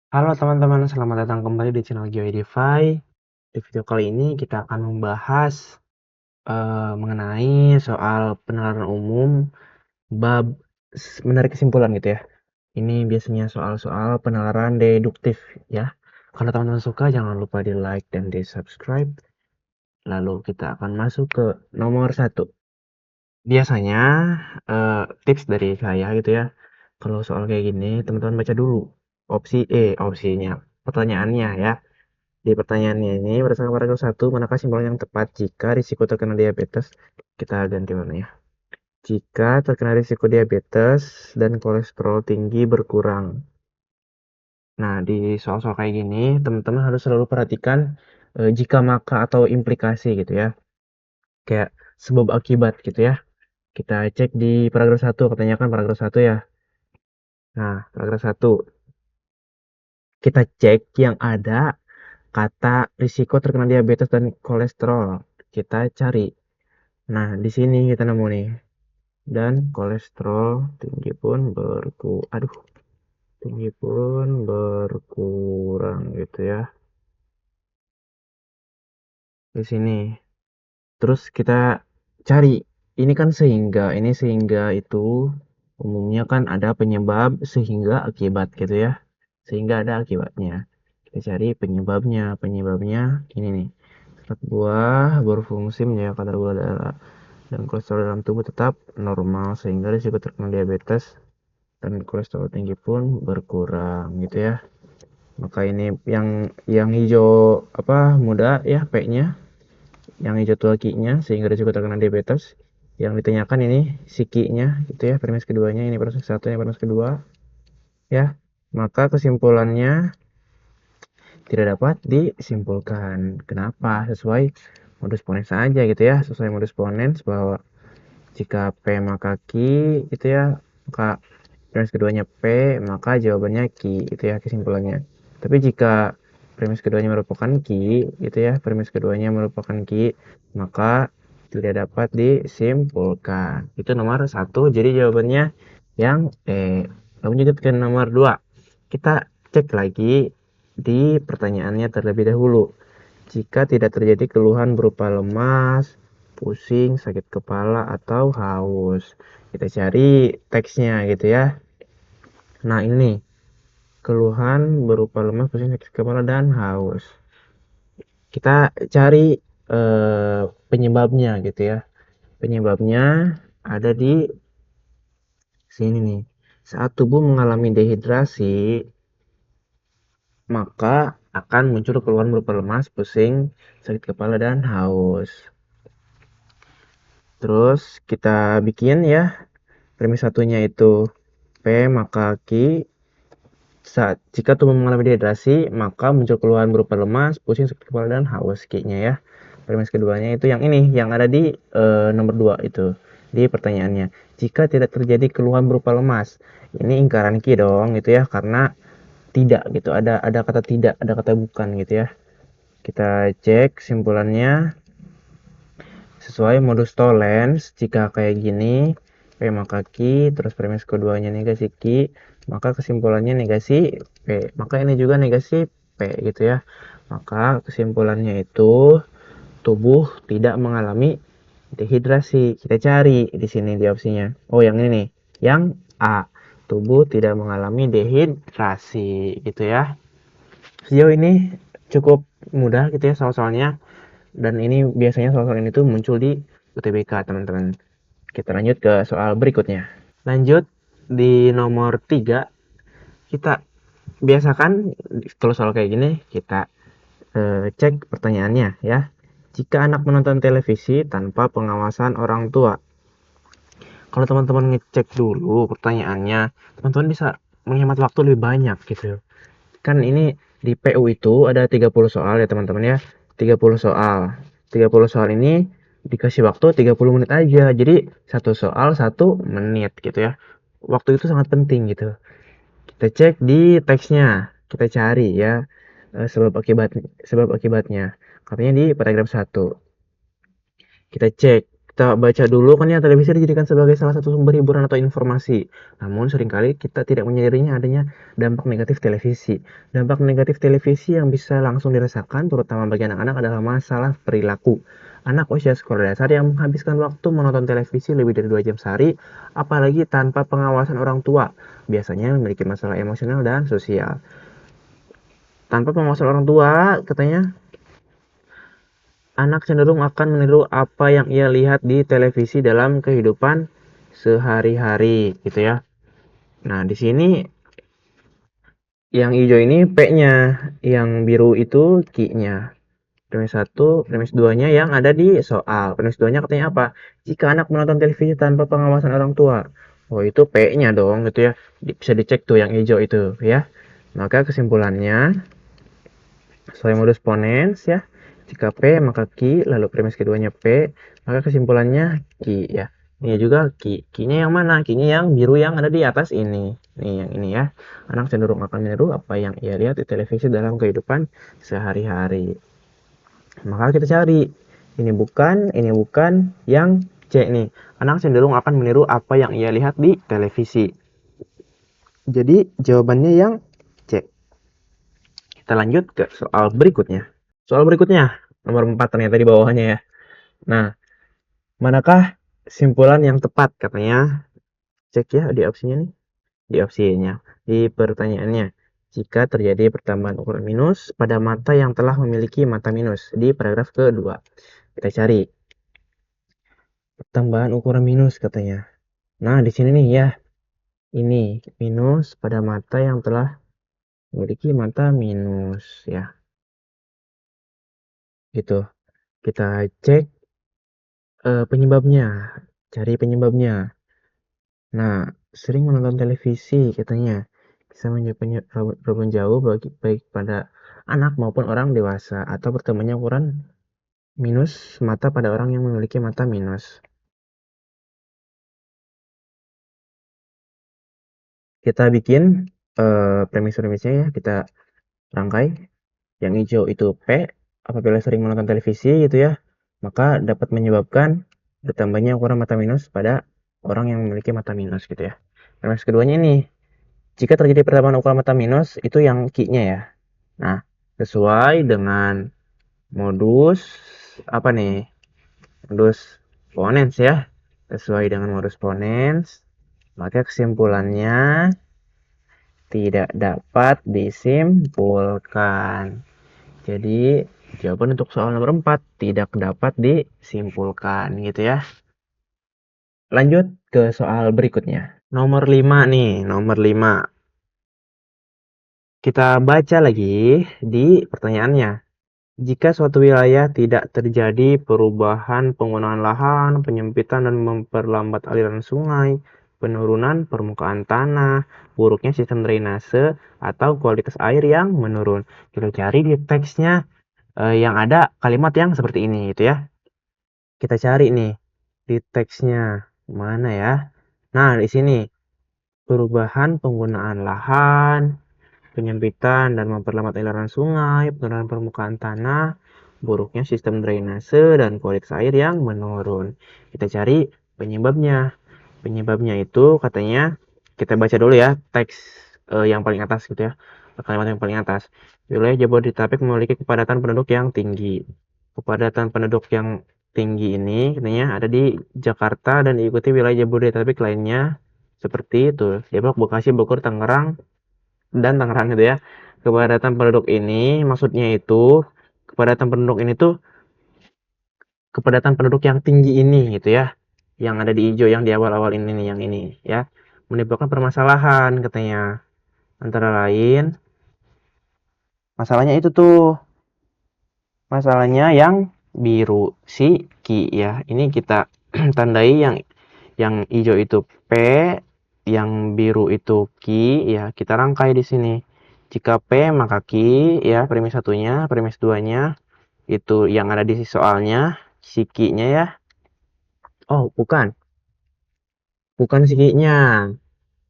Halo teman-teman, selamat datang kembali di channel GeoEdify. Di video kali ini kita akan membahas mengenai soal penalaran umum bab menarik kesimpulan gitu ya. Ini biasanya soal-soal penalaran deduktif ya. Kalau teman-teman suka jangan lupa di like dan di subscribe. Lalu kita akan masuk ke nomor satu. Biasanya tips dari saya gitu ya. Kalau soal kayak gini teman-teman baca dulu opsinya, pertanyaannya ya. Di pertanyaannya ini, berdasarkan paragraf 1, manakah simpulan yang tepat jika risiko terkena diabetes? Kita ganti warna ya. Jika terkena risiko diabetes dan kolesterol tinggi berkurang. Nah, di soal-soal kayak gini, teman-teman harus selalu perhatikan jika maka atau implikasi gitu ya. Kayak sebab akibat gitu ya. Kita cek di paragraf 1, katanya kan paragraf 1 ya. Nah, paragraf 1. Kita cek yang ada kata risiko terkena diabetes dan kolesterol. Kita cari. Nah, di sini kita nemu nih. Dan kolesterol tinggi pun berkurang gitu ya. Di sini. Terus kita cari. Ini sehingga itu umumnya kan ada penyebab sehingga akibat gitu ya. Sehingga ada akibatnya. Kita cari penyebabnya. Penyebabnya ini nih. Serat buah berfungsi menjaga kadar gula darah dan kolesterol dalam tubuh tetap normal sehingga risiko terkena diabetes dan kolesterol tinggi pun berkurang gitu ya. Maka ini yang hijau apa muda ya P-nya, yang hijau tua Q-nya sehingga risiko terkena diabetes. Yang ditanyakan ini si Q-nya gitu ya, premis keduanya ini premis satu ini premis kedua ya. Maka kesimpulannya tidak dapat disimpulkan. Kenapa? Sesuai modus ponens saja gitu ya, sesuai modus ponens bahwa jika P maka Q itu ya, maka premis keduanya P, maka jawabannya Q, itu ya kesimpulannya. Tapi jika premis keduanya merupakan Q, gitu ya, premis keduanya merupakan Q, maka tidak dapat disimpulkan. Itu nomor satu, jadi jawabannya yang E. Lanjut ke nomor 2. Kita cek lagi di pertanyaannya terlebih dahulu. Jika tidak terjadi keluhan berupa lemas, pusing, sakit kepala, atau haus. Kita cari teksnya gitu ya. Nah ini, keluhan berupa lemas, pusing, sakit kepala, dan haus. Kita cari penyebabnya gitu ya. Penyebabnya ada di sini nih. Saat tubuh mengalami dehidrasi, maka akan muncul keluhan berupa lemas, pusing, sakit kepala, dan haus. Terus kita bikin ya premis satunya itu P maka Q. Jika tubuh mengalami dehidrasi, maka muncul keluhan berupa lemas, pusing, sakit kepala, dan haus Q-nya ya. Premis keduanya itu yang ini, yang ada di nomor 2 itu, di pertanyaannya. Jika tidak terjadi keluhan berupa lemas, ini ingkaran Q dong gitu ya, karena tidak gitu, ada kata tidak, ada kata bukan gitu ya. Kita cek kesimpulannya sesuai modus tollens. Jika kayak gini, P maka Q, terus premis keduanya negasi Q, maka kesimpulannya negasi P. Maka ini juga negasi P gitu ya. Maka kesimpulannya itu tubuh tidak mengalami dehidrasi. Kita cari di sini di opsinya. Oh, yang ini nih. Yang A. Tubuh tidak mengalami dehidrasi gitu ya. Sejauh ini cukup mudah gitu ya soal-soalnya. Dan ini biasanya soal-soal ini tuh muncul di UTBK teman-teman. Kita lanjut ke soal berikutnya. Lanjut di nomor 3, kita biasakan kalau soal kayak gini kita cek pertanyaannya ya. Jika anak menonton televisi tanpa pengawasan orang tua. Kalau teman-teman ngecek dulu pertanyaannya, teman-teman bisa menghemat waktu lebih banyak gitu. Kan ini di PU itu ada 30 soal ya teman-teman ya. 30 soal. 30 soal ini dikasih waktu 30 menit aja. Jadi satu soal 1 menit gitu ya. Waktu itu sangat penting gitu. Kita cek di teksnya. Kita cari ya sebab akibatnya. Katanya di paragraf 1. Kita cek. kita baca dulu kan ya, televisi dijadikan sebagai salah satu sumber hiburan atau informasi. Namun seringkali kita tidak menyadarinya adanya dampak negatif televisi. Dampak negatif televisi yang bisa langsung dirasakan terutama bagi anak-anak adalah masalah perilaku. Anak usia sekolah dasar yang menghabiskan waktu menonton televisi lebih dari 2 jam sehari, apalagi tanpa pengawasan orang tua, biasanya memiliki masalah emosional dan sosial. Tanpa pengawasan orang tua, katanya anak cenderung akan meniru apa yang ia lihat di televisi dalam kehidupan sehari-hari gitu ya. Nah, di sini yang hijau ini P-nya, yang biru itu Q-nya. Premis 1, premis 2-nya yang ada di soal. Premis 2-nya katanya apa? Jika anak menonton televisi tanpa pengawasan orang tua. Oh, itu P-nya dong gitu ya. Bisa dicek tuh yang hijau itu ya. Maka kesimpulannya sesuai modus ponens ya. Jika P maka Q, lalu premis keduanya P, maka kesimpulannya Q ya. Ini juga Q. Q-nya yang mana? Q-nya yang biru yang ada di atas ini. Nih yang ini ya. Anak cenderung akan meniru apa yang ia lihat di televisi dalam kehidupan sehari-hari. Maka kita cari. Ini bukan, yang C nih. Anak cenderung akan meniru apa yang ia lihat di televisi. Jadi jawabannya yang C. Kita lanjut ke soal berikutnya. Soal berikutnya, nomor 4 ternyata di bawahnya ya. Nah, manakah simpulan yang tepat? Katanya, cek ya di opsinya nih. Di opsinya, di pertanyaannya. Jika terjadi pertambahan ukuran minus pada mata yang telah memiliki mata minus. Di paragraf kedua. Kita cari. Pertambahan ukuran minus katanya. Nah, di sini nih ya. Ini minus pada mata yang telah memiliki mata minus ya. Gitu. Kita cek penyebabnya. Cari penyebabnya. Nah, sering menonton televisi katanya bisa menyebabkan problem jauh baik pada anak maupun orang dewasa atau pertamanya ukuran minus mata pada orang yang memiliki mata minus. Kita bikin premis-premisnya ya, kita rangkai. Yang hijau itu P, apabila sering menonton televisi gitu ya, maka dapat menyebabkan bertambahnya ukuran mata minus pada orang yang memiliki mata minus gitu ya. Premis keduanya ini, jika terjadi pertambahan ukuran mata minus, itu yang Q-nya ya. Nah, sesuai dengan modus apa nih? Modus ponens ya. Sesuai dengan modus ponens, maka kesimpulannya tidak dapat disimpulkan. Jadi, jawaban untuk soal nomor 4 tidak dapat disimpulkan gitu ya. Lanjut ke soal berikutnya. Nomor 5 nih, nomor 5. Kita baca lagi di pertanyaannya. Jika suatu wilayah tidak terjadi perubahan penggunaan lahan, penyempitan dan memperlambat aliran sungai, penurunan permukaan tanah, buruknya sistem drainase, atau kualitas air yang menurun. Kita cari di teksnya yang ada kalimat yang seperti ini gitu ya. Kita cari nih di teksnya mana ya. Nah, di sini perubahan penggunaan lahan, penyempitan dan memperlambat aliran sungai, penurunan permukaan tanah, buruknya sistem drainase dan kualitas air yang menurun. Kita cari penyebabnya. Penyebabnya itu katanya kita baca dulu ya teks yang paling atas gitu ya. Kalimat yang paling atas. Wilayah Jabodetabek memiliki kepadatan penduduk yang tinggi. Kepadatan penduduk yang tinggi ini katanya ada di Jakarta dan diikuti wilayah Jabodetabek lainnya seperti itu. Depok, Bekasi, Bogor, Tangerang, dan Tangerang gitu ya. Kepadatan penduduk ini maksudnya itu kepadatan penduduk ini tuh kepadatan penduduk yang tinggi ini gitu ya. Yang ada di hijau yang di awal-awal ini nih yang ini ya. Menimbulkan permasalahan katanya. Antara lain masalahnya itu tuh masalahnya yang biru si Ki ya. Ini kita tandai yang hijau itu P, yang biru itu Ki ya. Kita rangkai di sini. Jika P maka Ki ya, premis satunya, premis duanya itu yang ada di soalnya si Ki-nya ya. Oh, bukan. Bukan si Ki-nya.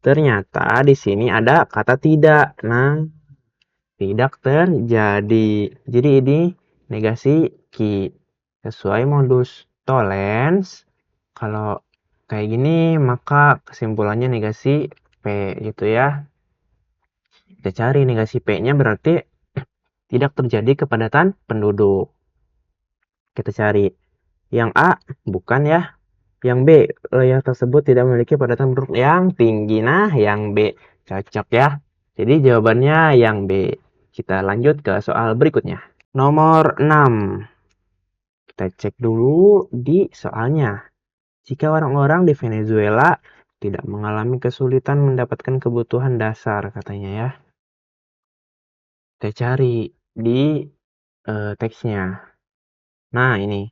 Ternyata di sini ada kata tidak. Nah, tidak terjadi. Jadi ini negasi Ki. Sesuai modus tollens, Kalau kayak gini, maka kesimpulannya negasi P gitu ya. Kita cari negasi P-nya berarti tidak terjadi kepadatan penduduk. Kita cari yang A, bukan ya. Yang B, wilayah tersebut tidak memiliki padatan penduduk yang tinggi. Nah, yang B cocok ya. Jadi jawabannya yang B. Kita lanjut ke soal berikutnya. Nomor 6. Kita cek dulu di soalnya. Jika orang-orang di Venezuela tidak mengalami kesulitan mendapatkan kebutuhan dasar, katanya ya. Kita cari di teksnya. Nah, ini.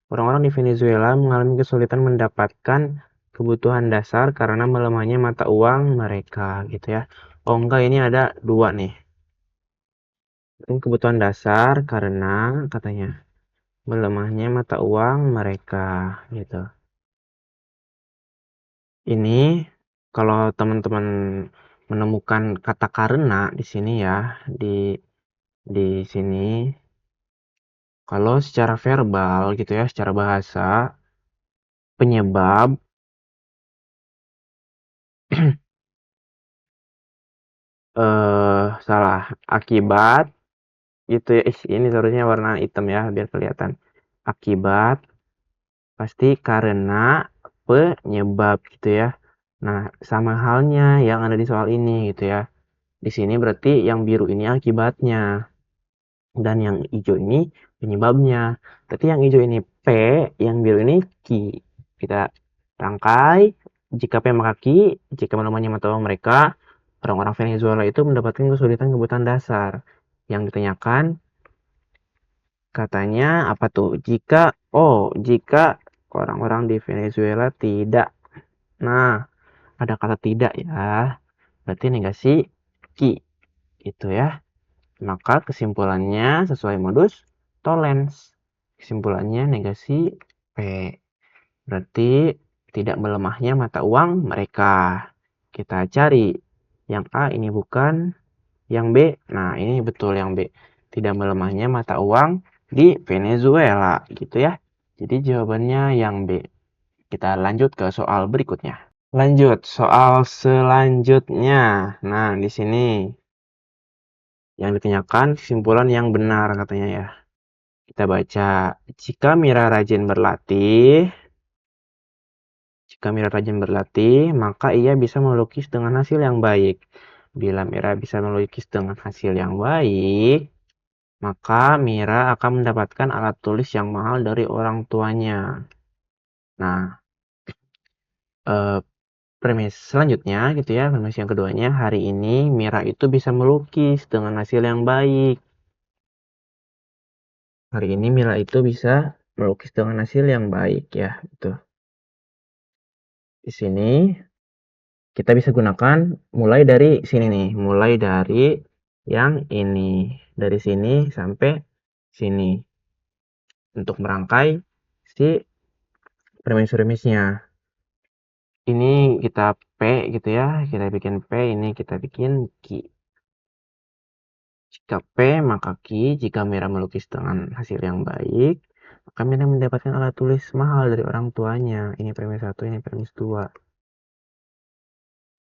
Orang-orang di Venezuela mengalami kesulitan mendapatkan kebutuhan dasar karena melemahnya mata uang mereka, gitu ya. Oh enggak, ini ada dua nih. Ini kebutuhan dasar karena katanya melemahnya mata uang mereka, gitu. Ini kalau teman-teman menemukan kata karena di sini ya, di sini kalau secara verbal gitu ya, secara bahasa penyebab salah akibat gitu ya. Ini seharusnya warna hitam ya biar kelihatan. Akibat pasti karena penyebab gitu ya. Nah, sama halnya yang ada di soal ini gitu ya. Di sini berarti yang biru ini akibatnya dan yang hijau ini penyebabnya. Berarti yang hijau ini P, yang biru ini Q. Kita rangkai. Jika P maka Q, jika melemahnya mata uang mereka, orang-orang Venezuela itu mendapatkan kesulitan kebutuhan dasar. Yang ditanyakan katanya apa tuh? Jika orang-orang di Venezuela tidak. Nah, ada kata tidak ya. Berarti negasi Ki. Itu ya. Maka kesimpulannya sesuai modus Tollens. Kesimpulannya negasi P. Berarti tidak melemahnya mata uang mereka. Kita cari. Yang A ini bukan. Yang B, nah ini betul yang B. Tidak melemahnya mata uang di Venezuela gitu ya. Jadi jawabannya yang B. Kita lanjut ke soal berikutnya. Lanjut soal selanjutnya. Nah, di sini yang ditanyakan kesimpulan yang benar katanya ya. Kita baca, jika Mira rajin berlatih, maka ia bisa melukis dengan hasil yang baik. Bila Mira bisa melukis dengan hasil yang baik, maka Mira akan mendapatkan alat tulis yang mahal dari orang tuanya. Nah, premis selanjutnya gitu ya, premis yang keduanya, hari ini Mira itu bisa melukis dengan hasil yang baik. Hari ini Mira itu bisa melukis dengan hasil yang baik ya, gitu. Di sini kita bisa gunakan mulai dari sini nih, mulai dari yang ini, dari sini sampai sini untuk merangkai si premis-premisnya. Ini kita P gitu ya, kita bikin P, ini kita bikin Q. Jika P maka Q, jika Mira melukis dengan hasil yang baik, maka Mira mendapatkan alat tulis mahal dari orang tuanya. Ini premis 1, ini premis 2.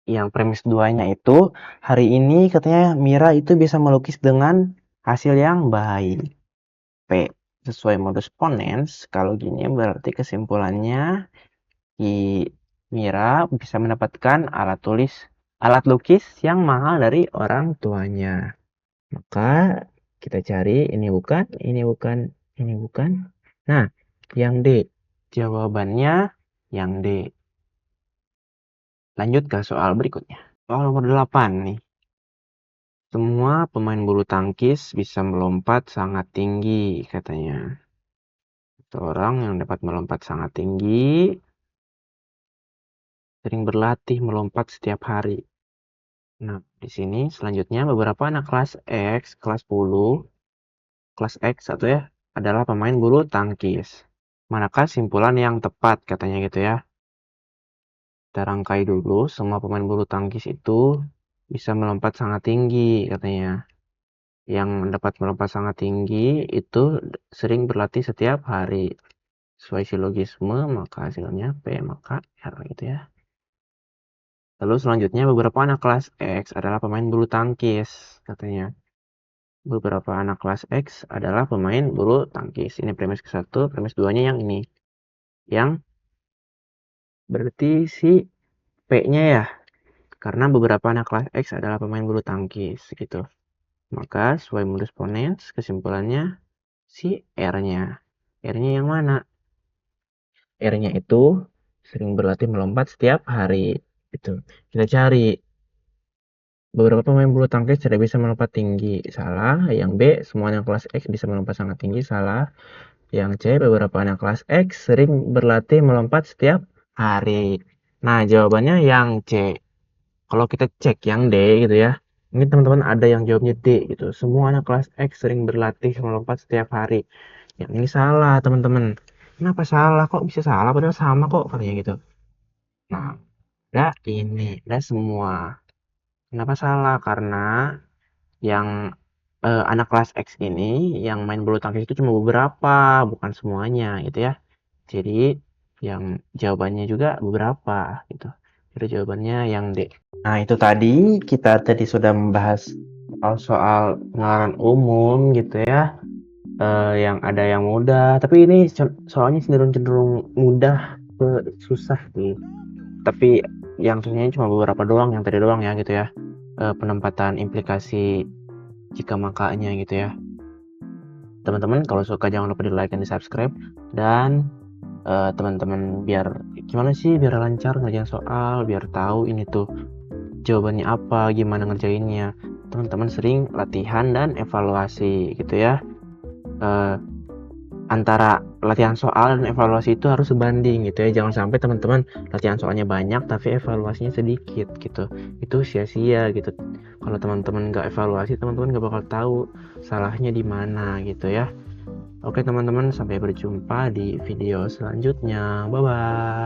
Yang premis 2-nya itu, hari ini katanya Mira itu bisa melukis dengan hasil yang baik. P, sesuai modus ponens, kalau gini berarti kesimpulannya Mira bisa mendapatkan alat lukis yang mahal dari orang tuanya. Maka kita cari ini bukan, ini bukan, ini bukan. Nah, yang D. Jawabannya yang D. Lanjut ke soal berikutnya. Soal nomor 8 nih. Semua pemain bulu tangkis bisa melompat sangat tinggi katanya. Seorang yang dapat melompat sangat tinggi sering berlatih melompat setiap hari. Nah, di sini selanjutnya beberapa anak kelas X, kelas 10, kelas X atau ya, adalah pemain bulu tangkis. Manakah simpulan yang tepat katanya gitu ya. Kita rangkai dulu, semua pemain bulu tangkis itu bisa melompat sangat tinggi katanya. Yang dapat melompat sangat tinggi itu sering berlatih setiap hari. sesuai silogisme, maka hasilnya P maka R gitu ya. Lalu selanjutnya beberapa anak kelas X adalah pemain bulu tangkis katanya. Beberapa anak kelas X adalah pemain bulu tangkis. Ini premis ke-1, premis 2-nya yang ini. Yang berarti si P-nya ya. Karena beberapa anak kelas X adalah pemain bulu tangkis gitu. Maka sesuai modus ponens, kesimpulannya si R-nya. R-nya yang mana? R-nya itu sering berlatih melompat setiap hari. Gitu. Kita cari. Beberapa pemain bulu tangkis tidak bisa melompat tinggi. Salah. Yang B, semua anak kelas X bisa melompat sangat tinggi. Salah. Yang C, beberapa anak kelas X sering berlatih melompat setiap hari. Nah, jawabannya yang C. Kalau kita cek yang D gitu ya. Ini teman-teman ada yang jawabnya D gitu. Semua anak kelas X sering berlatih melompat setiap hari. Yang ini salah, teman-teman. Kenapa salah? Kok bisa salah padahal sama kok katanya gitu. Nah, ada ini, ada semua. Kenapa salah? Karena yang anak kelas X ini yang main bulu tangkis itu cuma beberapa, bukan semuanya gitu ya. Jadi yang jawabannya juga beberapa gitu. Jadi jawabannya yang D. Nah, itu tadi kita sudah membahas soal pengenalan umum gitu ya. Yang ada yang mudah, tapi ini soalnya cenderung mudah ke susah sih. Tapi yang susahnya cuma beberapa doang, yang tadi doang ya gitu ya. Penempatan implikasi jika makanya gitu ya. Teman-teman kalau suka jangan lupa di like dan di subscribe. Dan teman-teman biar gimana sih biar lancar ngerjain soal, biar tahu ini tuh jawabannya apa, gimana ngerjainnya. Teman-teman sering latihan dan evaluasi gitu ya. Antara latihan soal dan evaluasi itu harus sebanding gitu ya. Jangan sampai teman-teman latihan soalnya banyak tapi evaluasinya sedikit gitu. Itu sia-sia gitu. Kalau teman-teman nggak evaluasi, teman-teman nggak bakal tahu salahnya di mana gitu ya. Oke teman-teman, sampai berjumpa di video selanjutnya. Bye-bye.